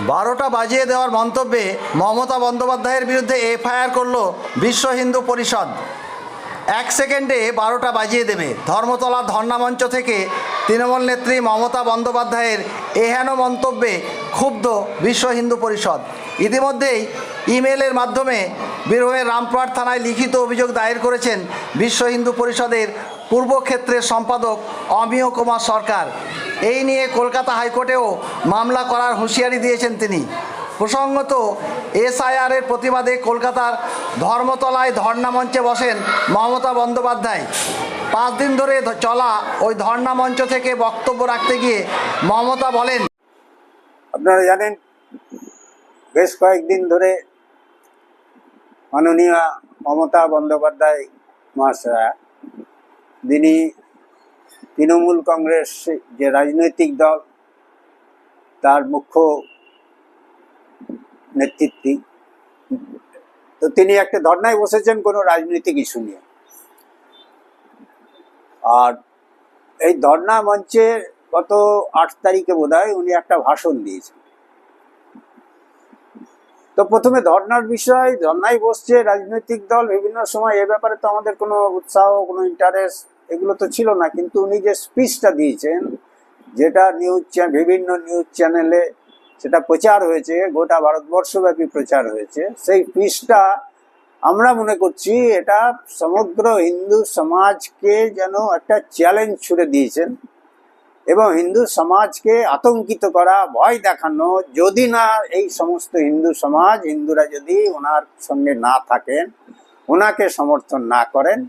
12টা বাজিয়ে দেওয়ার মন্তব্যে মমতা বন্দ্যোপাধ্যায়ের বিরুদ্ধে এফআইআর করল বিশ্ব হিন্দু পরিষদ। 1 সেকেন্ডে 12টা বাজিয়ে দেবে। ধর্মতলা ধর্ণামঞ্চ থেকে তৃণমূল নেত্রী মমতা বন্দ্যোপাধ্যায়ের এহেন মন্তব্যে ক্ষুব্ধ বিশ্ব হিন্দু পরিষদ। ইতিমধ্যেই ইমেলের মাধ্যমে বীরভূমের রামপুরহাট থানায় লিখিত অভিযোগ দায়ের করেছেন বিশ্ব হিন্দু পরিষদের পূর্ব ক্ষেত্রের সম্পাদক অমিয় কুমার সরকার। এই নিয়ে কলকাতা হাইকোর্টেও মামলা করার হুঁশিয়ারি দিয়েছেন তিনি। প্রসঙ্গত, এসআইআরের প্রতিবাদে কলকাতার ধর্মতলায় ধর্ণামঞ্চে বসেন মমতা বন্দ্যোপাধ্যায়। 5 দিন ধরে চলা ওই ধর্ণামঞ্চ থেকে বক্তব্য রাখতে গিয়ে মমতা বলেন, আপনারা জানেন বেশ কয়েকদিন ধরে মাননীয় মমতা বন্দ্যোপাধ্যায় মহাশয়া, যিনি তৃণমূল কংগ্রেস যে রাজনৈতিক দল তার মুখ্য নেতৃত্বে, তো তিনি একটা ধর্নায় বসেছেন কোনো রাজনৈতিক ইস্যু নিয়ে। আর এই ধর্না মঞ্চে গত 8 তারিখে বোধহয় উনি একটা ভাষণ দিয়েছেন। তো প্রথমে ধর্নার বিষয়, ধর্নায় বসছে রাজনৈতিক দল বিভিন্ন সময়, এ ব্যাপারে তো আমাদের কোনো উৎসাহ, কোনো ইন্টারেস্ট এগুলো তো ছিল না। কিন্তু উনি যে স্পিচটা দিয়েছেন, যেটা বিভিন্ন নিউজ চ্যানেলে সেটা প্রচার হয়েছে, গোটা ভারতবর্ষব্যাপী প্রচার হয়েছে, সেই স্পিচটা আমরা মনে করছি এটা সমগ্র হিন্দু সমাজকে যেন একটা চ্যালেঞ্জ ছুড়ে দিয়েছেন এবং হিন্দু সমাজকে আতঙ্কিত করা, ভয় দেখানো। যদি না এই সমস্ত হিন্দু সমাজ, হিন্দুরা যদি ওনার সঙ্গে না থাকেন, ওনাকে সমর্থন না করেন,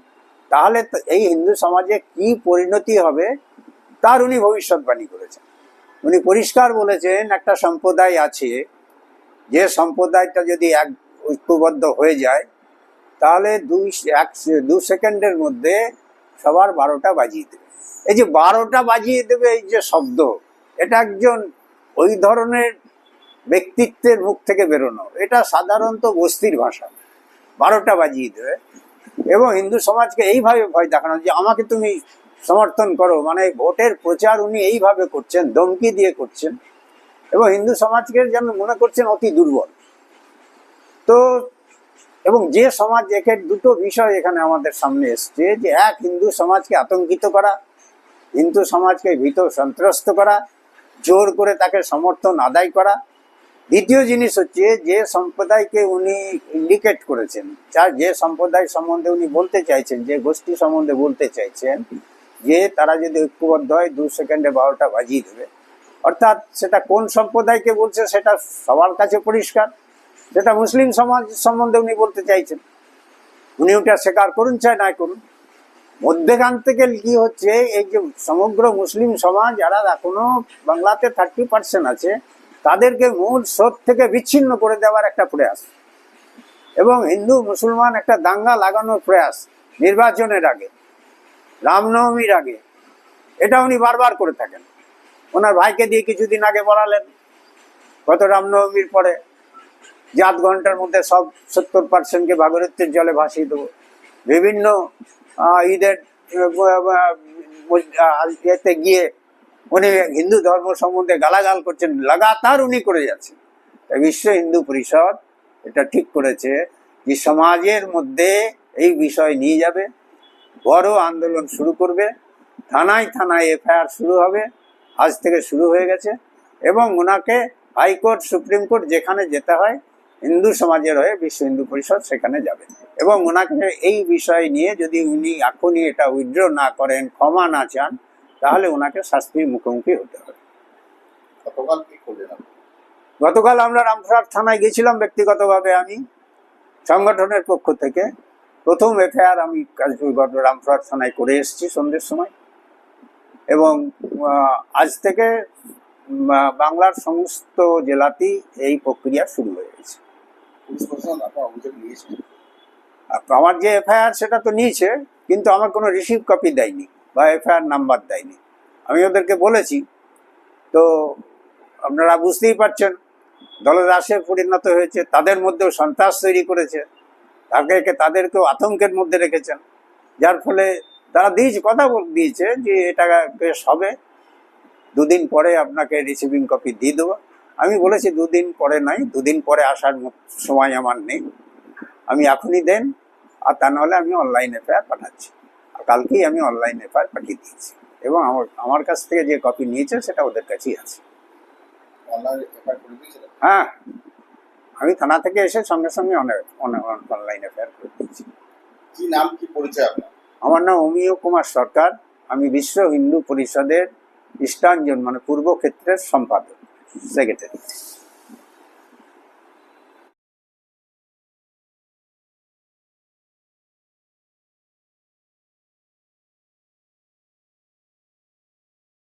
তাহলে তো এই হিন্দু সমাজে কি পরিণতি হবে তার উনি ভবিষ্যৎবাণী করেছেন। উনি পরিষ্কার বলেছেন, একটা সম্প্রদায় আছে, যে সম্প্রদায়টা যদি ঐক্যবদ্ধ হয়ে যায় তাহলে 2 সেকেন্ডের মধ্যে সবার 12টা বাজিয়ে দেবে। এই যে 12টা বাজিয়ে দেবে, এই যে শব্দ, এটা একজন ওই ধরনের ব্যক্তিত্বের মুখ থেকে বেরোনো। এটা সাধারণত বস্তির ভাষা। 12টা বাজিয়ে দেবে এবং হিন্দু সমাজকে এইভাবে ভয় দেখানো যে আমাকে তুমি সমর্থন করো, মানে ভোটের প্রচার উনি এইভাবে করছেন, ধমকি দিয়ে করছেন এবং হিন্দু সমাজকে যেন মনে করছেন অতি দুর্বল। তো এবং যে সমাজ, দুটো বিষয় এখানে আমাদের সামনে এসছে, যে এক, হিন্দু সমাজকে আতঙ্কিত করা, হিন্দু সমাজকে ভীত সন্ত্রস্ত করা, জোর করে তাকে সমর্থন আদায় করা। দ্বিতীয় জিনিস হচ্ছে যে সম্প্রদায়কে উনি ইন্ডিকেট করেছেন, যে সম্প্রদায় সম্বন্ধে উনি বলতে চাইছেন, যে গোষ্ঠী সম্বন্ধে বলতে চাইছেন, যে তারা যদি ঐক্যবদ্ধ হয় 2 সেকেন্ডে 12টা বাজিয়ে দেবে। অর্থাৎ সেটা কোন সম্প্রদায়কে বলছে সেটা সবার কাছে পরিষ্কার। সেটা মুসলিম সমাজ সম্বন্ধে উনি বলতে চাইছেন। উনি ওটা স্বীকার করুন চাই না করুন। মধ্যেখান থেকে কি হচ্ছে, এই যে সমগ্র মুসলিম সমাজ যারা এখনো বাংলাতে 30% আছে, তাদেরকে মূল স্রোত থেকে বিচ্ছিন্ন করে দেওয়ার একটা প্রয়াস এবং হিন্দু মুসলমান একটা দাঙ্গা লাগানোর প্রয়াস নির্বাচনের আগে, রামনবমীর আগে, এটা উনি বারবার করে থাকেন। ওনার ভাইকে দিয়ে কিছুদিন আগে বলালেন, গত রামনবমীর পরে যে 8 ঘন্টার মধ্যে সব 70%কে ভাগীরথীর জলে ভাসিয়ে দেবো। বিভিন্ন ঈদের ইয়েতে গিয়ে উনি হিন্দু ধর্ম সম্বন্ধে গালাগাল করছেন, লাগাতার উনি করে যাচ্ছেন। বিশ্ব হিন্দু পরিষদ এটা ঠিক করেছে যে সমাজের মধ্যে এই বিষয় নিয়ে যাবে, বড় আন্দোলন শুরু করবে, থানায় থানায় এফআইআর শুরু হবে, আজ থেকে শুরু হয়ে গেছে এবং ওনাকে হাইকোর্ট, সুপ্রিম কোর্ট যেখানে যেতে হয় হিন্দু সমাজের হয়ে বিশ্ব হিন্দু পরিষদ সেখানে যাবে এবং ওনাকে এই বিষয় নিয়ে যদি উনি এখনই এটা উইথড্র না করেন, ক্ষমা না চান, তাহলে ওনাকে শাস্তির মুখোমুখি হতে হবে। গতকাল আমরা রামপুরহাট থানায় গেছিলাম ব্যক্তিগতভাবে, আমি সংগঠনের পক্ষ থেকে প্রথম এফআইআর আমি রামপুরহাট থানায় করে এসেছি সন্ধ্যের সময় এবং আজ থেকে বাংলার সমস্ত জেলাতেই এই প্রক্রিয়া শুরু হয়ে গেছে। আমার যে এফআইআর সেটা তো নিয়েছে, কিন্তু আমার কোনো রিসিভ কপি দেয়নি বা এফআইআর নাম্বার দেয়নি। আমি ওদেরকে বলেছি, তো আপনারা বুঝতেই পারছেন দলদাসে পরিণত হয়েছে, তাদের মধ্যেও সন্ত্রাস তৈরি করেছে, তাদেরকেও আতঙ্কের মধ্যে রেখেছেন, যার ফলে তারা কথা দিয়েছে যে এটা বেশ হবে, 2 দিন পরে আপনাকে রিসিভিং কপি দিয়ে দেবো। আমি বলেছি 2 দিন পরে নাই, 2 দিন পরে আসার সময় আমার নেই, আমি এখনই দেন, আর তা নাহলে আমি অনলাইন এফআইআর পাঠাচ্ছি। আর কালকেই আমি অনলাইন এফআইআর পাঠিয়ে দিয়েছি, এবং আমার কাছ থেকে যে কপি নিয়েছে সেটা ওদের কাছেই আছে। হ্যাঁ, আমি থানা থেকে এসে সঙ্গে সঙ্গে অনলাইন এফআইআর করে দিয়েছি। কি নাম, কি পরিচয় আপনার? আমার নাম অমিয় কুমার সরকার, আমি বিশ্ব হিন্দু পরিষদের ইস্টার্ন জোন মানে পূর্ব ক্ষেত্রের সম্পাদক, সেক্রেটারি।